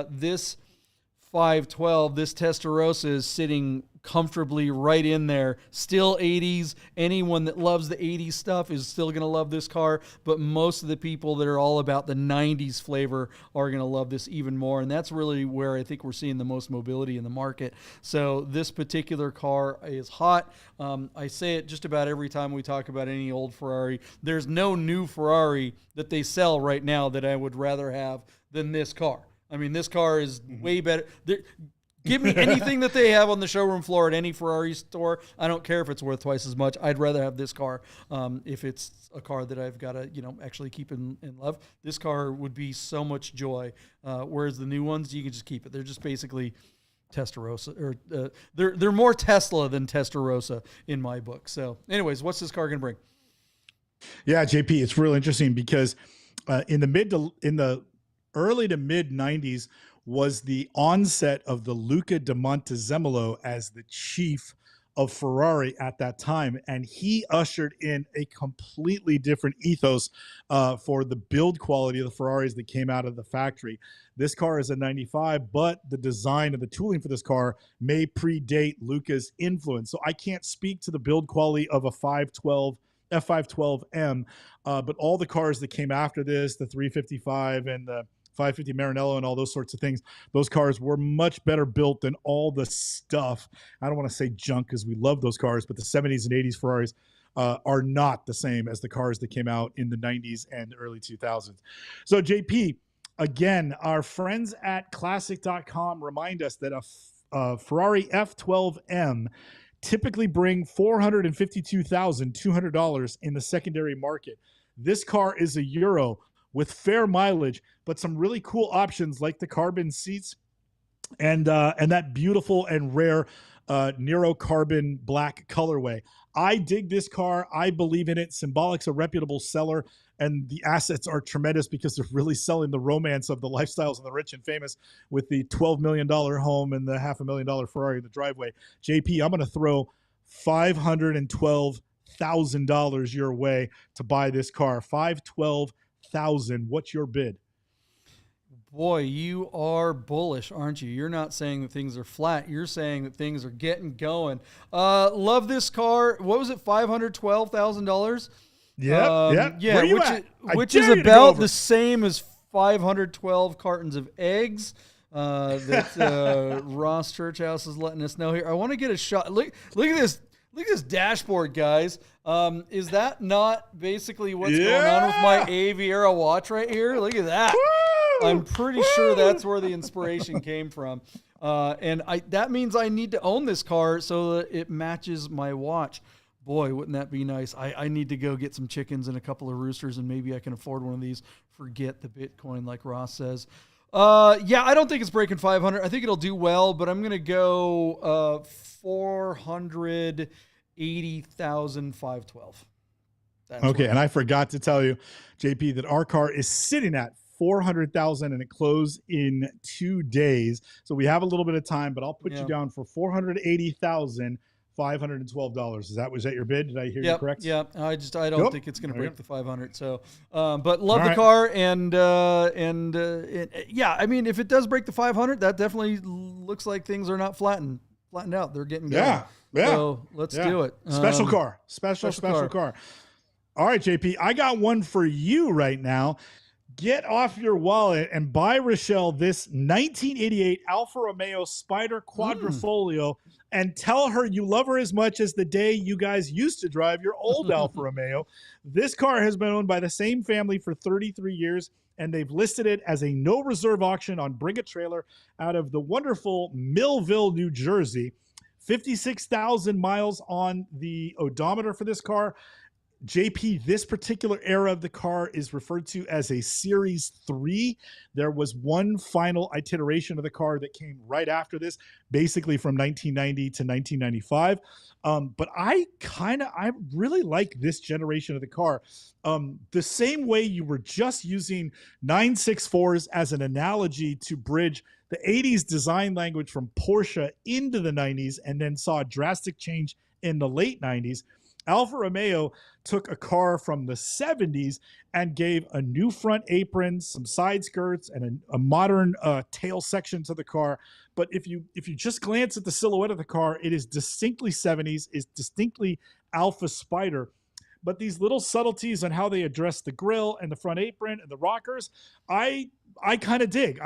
this 512, this Testarossa is sitting comfortably right in there. Still 80s. Anyone that loves the 80s stuff is still going to love this car, but most of the people that are all about the 90s flavor are going to love this even more, and that's really where I think we're seeing the most mobility in the market. So this particular car is hot. I say it just about every time we talk about any old Ferrari. There's no new Ferrari that they sell right now that I would rather have than this car. I mean, this car is way better. Give me anything that they have on the showroom floor at any Ferrari store. I don't care if it's worth twice as much. I'd rather have this car if it's a car that I've got to, actually keep in love. This car would be so much joy. Whereas the new ones, you can just keep it. They're just basically Testarossa, or they're more Tesla than Testarossa in my book. So, anyways, what's this car going to bring? Yeah, JP, it's real interesting because in the early to mid 90s was the onset of the Luca di Montezemolo as the chief of Ferrari at that time. And he ushered in a completely different ethos for the build quality of the Ferraris that came out of the factory. This car is a 95, but the design and the tooling for this car may predate Luca's influence. So I can't speak to the build quality of a F512M, but all the cars that came after this, the 355 and the 550 Maranello and all those sorts of things, those cars were much better built than all the stuff. I don't want to say junk because we love those cars, but the 70s and 80s Ferraris are not the same as the cars that came out in the 90s and early 2000s. So JP, again, our friends at classic.com remind us that a Ferrari F12M typically bring $452,200 in the secondary market. This car is a Euro with fair mileage, but some really cool options like the carbon seats and that beautiful and rare Nero carbon black colorway. I dig this car. I believe in it. Symbolic's a reputable seller, and the assets are tremendous because they're really selling the romance of the lifestyles of the rich and famous with the $12 million home and the $500,000 Ferrari in the driveway. JP, I'm going to throw $512,000 your way to buy this car. $512,000. What's your bid? Boy, you are bullish, aren't you? You're not saying that things are flat. You're saying that things are getting going. Love this car. What was it? $512,000. Yeah. Which is about the same as 512 cartons of eggs that Ross Churchhouse is letting us know here. I want to get a shot. Look at this. Look at this dashboard, guys. Is that not basically what's going on with my Aviera watch right here? Look at that. Woo! I'm pretty sure that's where the inspiration came from. And that means I need to own this car so that it matches my watch. Boy, wouldn't that be nice? I need to go get some chickens and a couple of roosters, and maybe I can afford one of these. Forget the Bitcoin, like Ross says. Yeah, I don't think it's breaking 500. I think it'll do well, but I'm going to go 480,512. Okay, and I forgot to tell you, JP, that our car is sitting at 400,000 and it closed in 2 days. So we have a little bit of time, but I'll put you down for $480,512. Was that your bid? Did I hear you correct? Yeah. I don't think it's going to break the 500. So, but love the car and yeah, I mean, if it does break the 500, that definitely looks like things are not flattened out. They're getting going. Yeah. So let's do it. Special car. Special car. All right, JP, I got one for you right now. Get off your wallet and buy Rochelle this 1988 Alfa Romeo Spider Quadrifoglio and tell her you love her as much as the day you guys used to drive your old Alfa Romeo. This car has been owned by the same family for 33 years, and they've listed it as a no reserve auction on Bring a Trailer out of the wonderful Millville, New Jersey. 56,000 miles on the odometer for this car. JP, this particular era of the car is referred to as a Series 3. There was one final iteration of the car that came right after this, basically from 1990 to 1995. But I really like this generation of the car. The same way you were just using 964s as an analogy to bridge the 80s design language from Porsche into the 90s and then saw a drastic change in the late 90s. Alfa Romeo took a car from the 70s and gave a new front apron, some side skirts, and a modern tail section to the car. But if you just glance at the silhouette of the car, it is distinctly 70s, is distinctly Alfa Spider. But these little subtleties on how they address the grille and the front apron and the rockers, I kind of dig.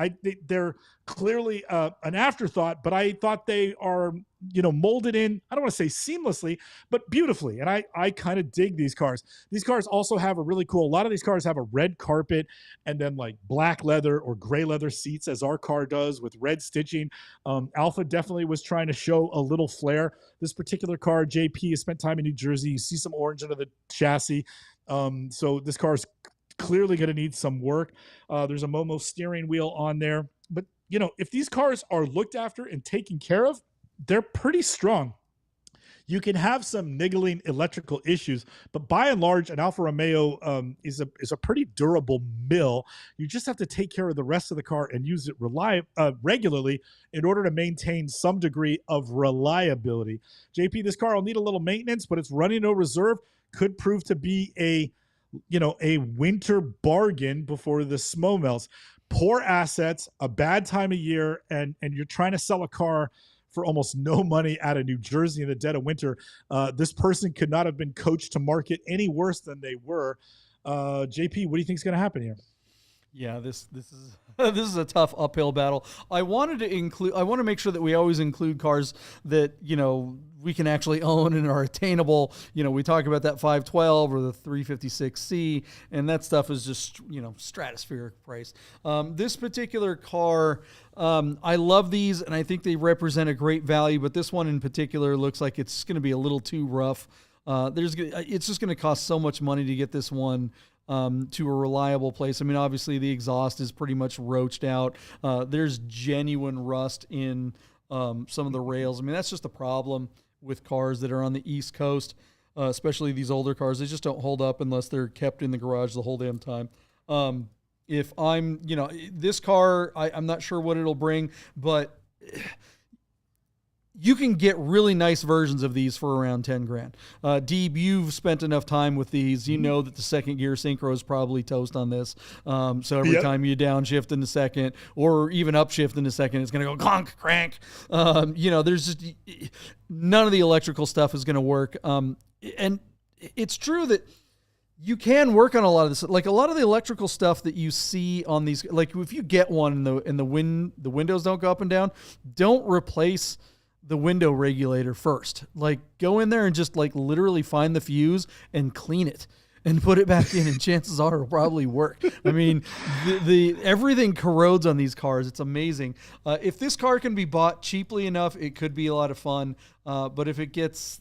They're clearly an afterthought, but I thought they are, molded in, I don't want to say seamlessly, but beautifully. And I kind of dig these cars. These cars also have a lot of these cars have a red carpet and then like black leather or gray leather seats, as our car does, with red stitching. Alfa definitely was trying to show a little flair. This particular car, JP, has spent time in New Jersey. You see some orange under the chassis. So this car is clearly going to need some work. There's a Momo steering wheel on there. But, if these cars are looked after and taken care of, they're pretty strong. You can have some niggling electrical issues, but by and large, an Alfa Romeo is a pretty durable mill. You just have to take care of the rest of the car and use it regularly in order to maintain some degree of reliability. JP, this car will need a little maintenance, but it's running no reserve. Could prove to be a winter bargain before the snow melts. Poor assets, a bad time of year, and you're trying to sell a car for almost no money out of New Jersey in the dead of winter. This person could not have been coached to market any worse than they were. JP, what do you think is going to happen here? Yeah, this is this is a tough uphill battle. I want to make sure that we always include cars that, we can actually own and are attainable. We talk about that 512 or the 356C, and that stuff is just, stratospheric price. This particular car, I love these, and I think they represent a great value, but this one in particular looks like it's going to be a little too rough. It's just going to cost so much money to get this one to a reliable place. I mean, obviously the exhaust is pretty much roached out. There's genuine rust in some of the rails. I mean, that's just a problem with cars that are on the East Coast, especially these older cars. They just don't hold up unless they're kept in the garage the whole damn time. If I'm, this car, I'm not sure what it'll bring, but you can get really nice versions of these for around 10 grand. Deeb, you've spent enough time with these. You know that the second gear synchro is probably toast on this. So every time you downshift in the second or even upshift in the second, it's going to go clunk, crank. There's just none of the electrical stuff is going to work. And it's true that you can work on a lot of this. Like a lot of the electrical stuff that you see on these, like if you get one and the windows don't go up and down, don't replace the window regulator first. Like go in there and just like literally find the fuse and clean it and put it back in, and chances are it'll probably work. I mean, the everything corrodes on these cars. It's amazing. If this car can be bought cheaply enough, it could be a lot of fun. But if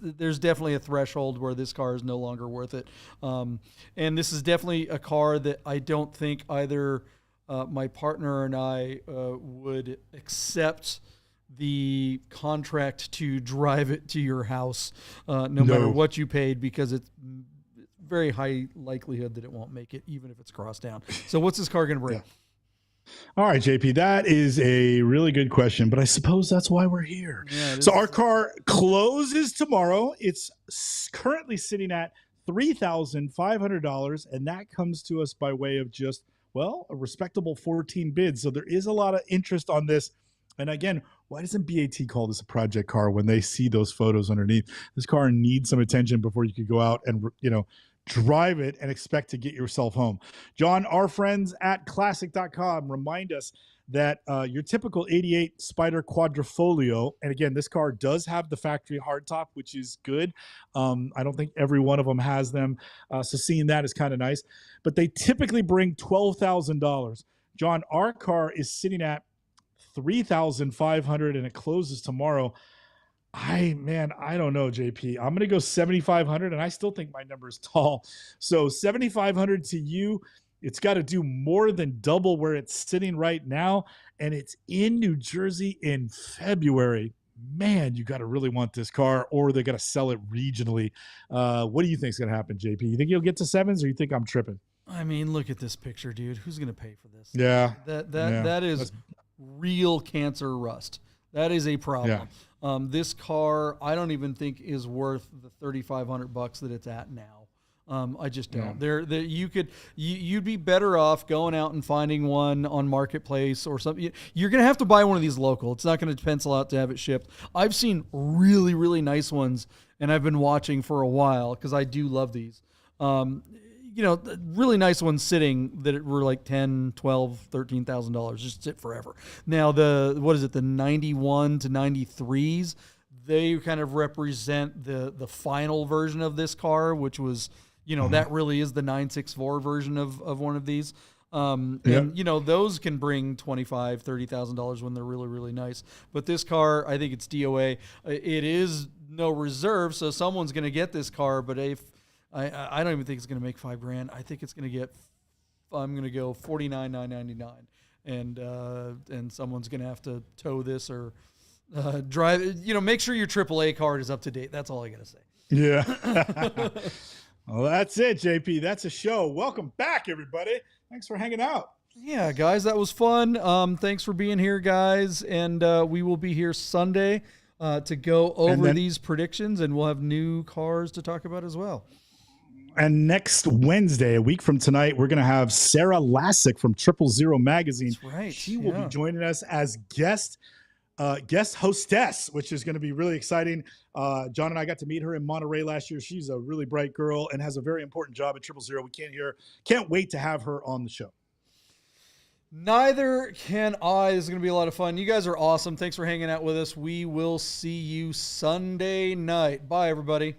there's definitely a threshold where this car is no longer worth it. And this is definitely a car that I don't think either my partner and I would accept the contract to drive it to your house, no matter what you paid, because it's very high likelihood that it won't make it, even if it's crossed down. So what's this car going to bring? All right, JP, that is a really good question, but I suppose that's why we're here. Yeah, So our car closes tomorrow. It's currently sitting at $3,500, and that comes to us by way of just, well, a respectable 14 bids. So there is a lot of interest on this. And again, why doesn't BAT call this a project car when they see those photos underneath? This car needs some attention before you could go out and, drive it and expect to get yourself home. John, our friends at classic.com remind us that your typical 88 Spider Quadrifoglio, and again, this car does have the factory hardtop, which is good. I don't think every one of them has them. So seeing that is kind of nice, but they typically bring $12,000. John, our car is sitting at $3,500 and it closes tomorrow. I don't know, JP. I'm going to go 7,500 and I still think my number is tall. So 7,500 to you. It's got to do more than double where it's sitting right now. And it's in New Jersey in February. Man, you got to really want this car or they got to sell it regionally. What do you think is going to happen, JP? You think you'll get to sevens or you think I'm tripping? I mean, look at this picture, dude. Who's going to pay for this? Yeah. That is real cancer rust. That is a problem. Yeah. This car, I don't even think is worth the $3,500 that it's at now. I just don't. Yeah. You'd be better off going out and finding one on Marketplace or something. You're going to have to buy one of these local. It's not going to pencil out to have it shipped. I've seen really, really nice ones, and I've been watching for a while because I do love these. Really nice ones sitting that were like $10,000, $12,000, $13,000, just sit forever. Now the 91 to 93s, they kind of represent the final version of this car, which was, that really is the 964 version of one of these. And those can bring $25,000, $30,000 when they're really, really nice. But this car, I think it's DOA. It is no reserve, so someone's going to get this car. But if I don't even think it's going to make $5,000. I think it's going to get. I'm going to go $49,999, and someone's going to have to tow this or drive. Make sure your AAA card is up to date. That's all I got to say. Yeah. Well, that's it, JP. That's a show. Welcome back, everybody. Thanks for hanging out. Yeah, guys, that was fun. Thanks for being here, guys, and we will be here Sunday to go over these predictions, and we'll have new cars to talk about as well. And next Wednesday, a week from tonight, we're going to have Sarah Lassick from 000 Magazine. That's right. She will be joining us as guest hostess, which is going to be really exciting. John and I got to meet her in Monterey last year. She's a really bright girl and has a very important job at 000. We can't wait to have her on the show. Neither can I. This is going to be a lot of fun. You guys are awesome. Thanks for hanging out with us. We will see you Sunday night. Bye, everybody.